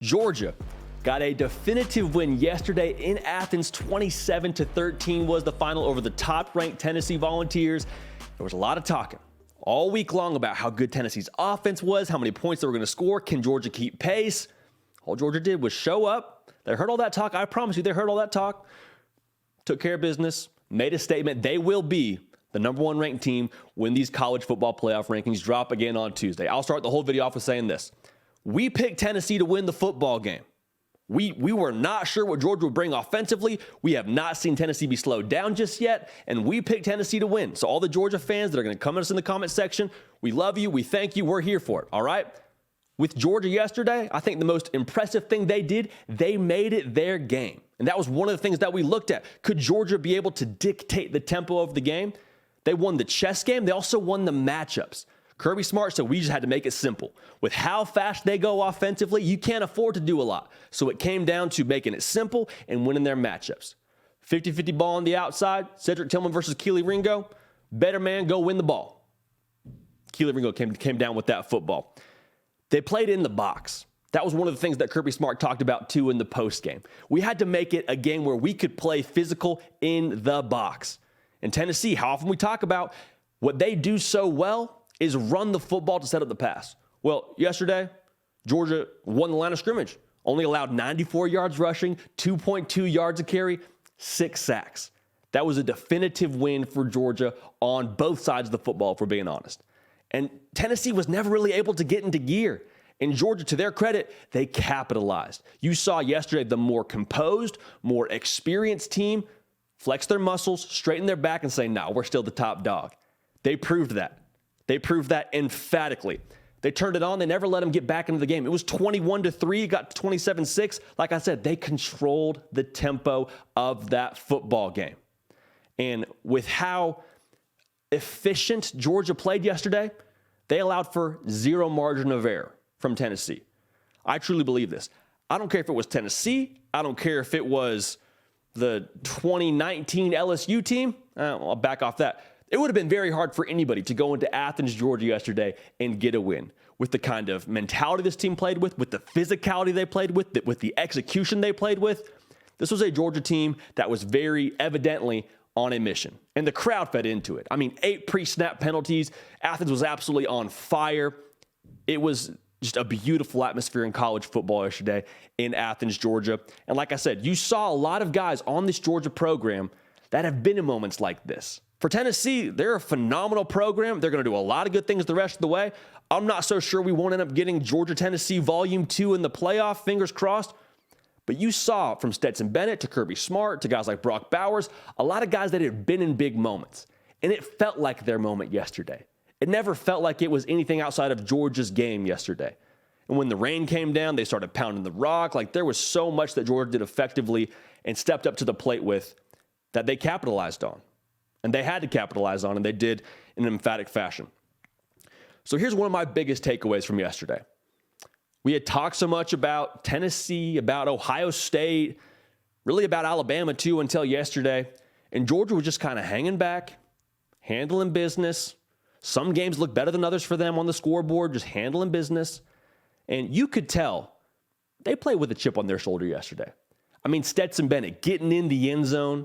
Georgia got a definitive win yesterday in Athens. 27-13 was the final over the top-ranked Tennessee Volunteers. There was a lot of talking all week long about how good Tennessee's offense was, how many points they were going to score, can Georgia keep pace? All Georgia did was show up. They heard all that talk. I promise you, they heard all that talk, took care of business, made a statement. They will be the number one ranked team when these college football playoff rankings drop again on Tuesday. I'll start the whole video off with saying this. We picked Tennessee to win the football game. We were not sure what Georgia would bring offensively. We have not seen Tennessee be slowed down just yet, and we picked Tennessee to win. So all the Georgia fans that are going to come at us in the comment section, we love you, we thank you, we're here for it, all right? With Georgia yesterday, I think the most impressive thing they did, they made it their game. And that was one of the things that we looked at. Could Georgia be able to dictate the tempo of the game? They won the chess game. They also won the matchups. Kirby Smart said we just had to make it simple. With how fast they go offensively, you can't afford to do a lot. So it came down to making it simple and winning their matchups. 50-50 ball on the outside. Cedric Tillman versus Kelee Ringo. Better man, go win the ball. Kelee Ringo came down with that football. They played in the box. That was one of the things that Kirby Smart talked about, too, in the postgame. We had to make it a game where we could play physical in the box. In Tennessee, how often we talk about what they do so well is run the football to set up the pass. Well, yesterday, Georgia won the line of scrimmage. Only allowed 94 yards rushing, 2.2 yards a carry, 6 sacks. That was a definitive win for Georgia on both sides of the football, if we're being honest. And Tennessee was never really able to get into gear. In Georgia, to their credit, they capitalized. You saw yesterday the more composed, more experienced team flex their muscles, straighten their back, and say, no, we're still the top dog. They proved that. They proved that emphatically. They turned it on. They never let them get back into the game. It was 21-3, got to 27-6. Like I said, they controlled the tempo of that football game. And with how efficient Georgia played yesterday, they allowed for zero margin of error from Tennessee. I truly believe this. I don't care if it was Tennessee. I don't care if it was the 2019 LSU team. I'll back off that. It would have been very hard for anybody to go into Athens, Georgia yesterday and get a win with the kind of mentality this team played with the physicality they played with the execution they played with. This was a Georgia team that was very evidently on a mission, and the crowd fed into it. I mean, 8 pre-snap penalties. Athens was absolutely on fire. It was just a beautiful atmosphere in college football yesterday in Athens, Georgia. And like I said, you saw a lot of guys on this Georgia program that have been in moments like this. For Tennessee, they're a phenomenal program. They're going to do a lot of good things the rest of the way. I'm not so sure we won't end up getting Georgia-Tennessee Volume 2 in the playoff, fingers crossed. But you saw from Stetson Bennett to Kirby Smart to guys like Brock Bowers, a lot of guys that had been in big moments. And it felt like their moment yesterday. It never felt like it was anything outside of Georgia's game yesterday. And when the rain came down, they started pounding the rock. Like, there was so much that Georgia did effectively and stepped up to the plate with that they capitalized on. And they had to capitalize on, and they did in an emphatic fashion. So here's one of my biggest takeaways from yesterday. We had talked so much about Tennessee, about Ohio State, really about Alabama too until yesterday. And Georgia was just kind of hanging back, handling business. Some games look better than others for them on the scoreboard, just handling business. And you could tell they played with a chip on their shoulder yesterday. I mean, Stetson Bennett getting in the end zone,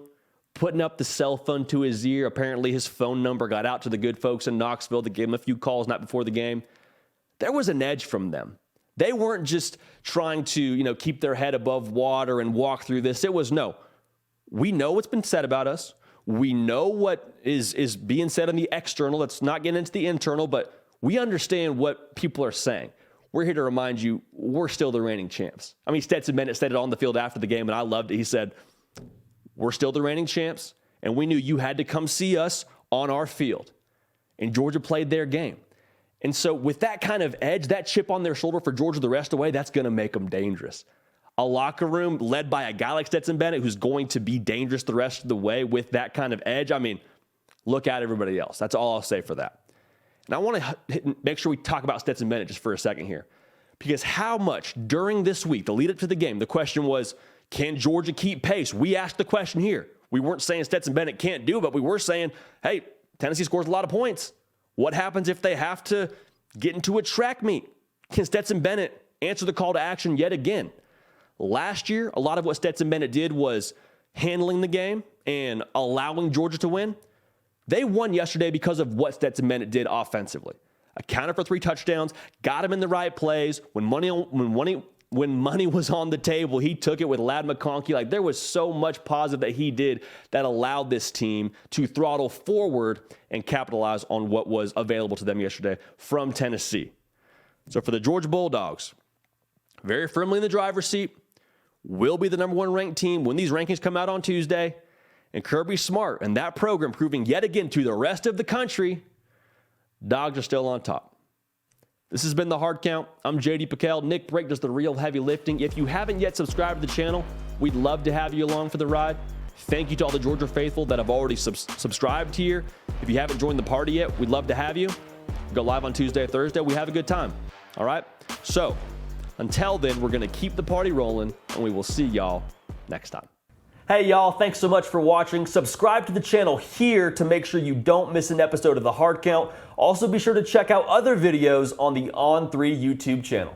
putting up the cell phone to his ear. Apparently his phone number got out to the good folks in Knoxville that gave him a few calls night before the game. There was an edge from them. They weren't just trying to, keep their head above water and walk through this. It was, no, we know what's been said about us. We know what is being said on the external. Let's not get into the internal, but we understand what people are saying. We're here to remind you, we're still the reigning champs. I mean, Stetson Bennett said it on the field after the game, and I loved it. He said, we're still the reigning champs, and we knew you had to come see us on our field. And Georgia played their game. And so with that kind of edge, that chip on their shoulder for Georgia the rest of the way, that's going to make them dangerous. A locker room led by a guy like Stetson Bennett who's going to be dangerous the rest of the way with that kind of edge. I mean, look at everybody else. That's all I'll say for that. And I want to make sure we talk about Stetson Bennett just for a second here. Because how much during this week, the lead up to the game, the question was, can Georgia keep pace? We asked the question here. We weren't saying Stetson Bennett can't do it, but we were saying, hey, Tennessee scores a lot of points. What happens if they have to get into a track meet? Can Stetson Bennett answer the call to action yet again. Last year, a lot of what Stetson Bennett did was handling the game and allowing Georgia to win. They won yesterday because of what Stetson Bennett did offensively. Accounted for 3 touchdowns, got him in the right plays. When money was on the table, he took it with Ladd McConkey. Like, there was so much positive that he did that allowed this team to throttle forward and capitalize on what was available to them yesterday from Tennessee. So for the Georgia Bulldogs, very firmly in the driver's seat, will be the number 1 ranked team when these rankings come out on Tuesday. And Kirby Smart and that program proving yet again to the rest of the country, Dogs are still on top. This has been The Hard Count. I'm JD Piquel. Nick Brake does the real heavy lifting. If you haven't yet subscribed to the channel, we'd love to have you along for the ride. Thank you to all the Georgia faithful that have already subscribed here. If you haven't joined the party yet, we'd love to have you. Go live on Tuesday or Thursday. We have a good time. All right? So, until then, we're going to keep the party rolling, and we will see y'all next time. Hey, y'all. Thanks so much for watching. Subscribe to the channel here to make sure you don't miss an episode of The Hard Count. Also, be sure to check out other videos on the On3 YouTube channel.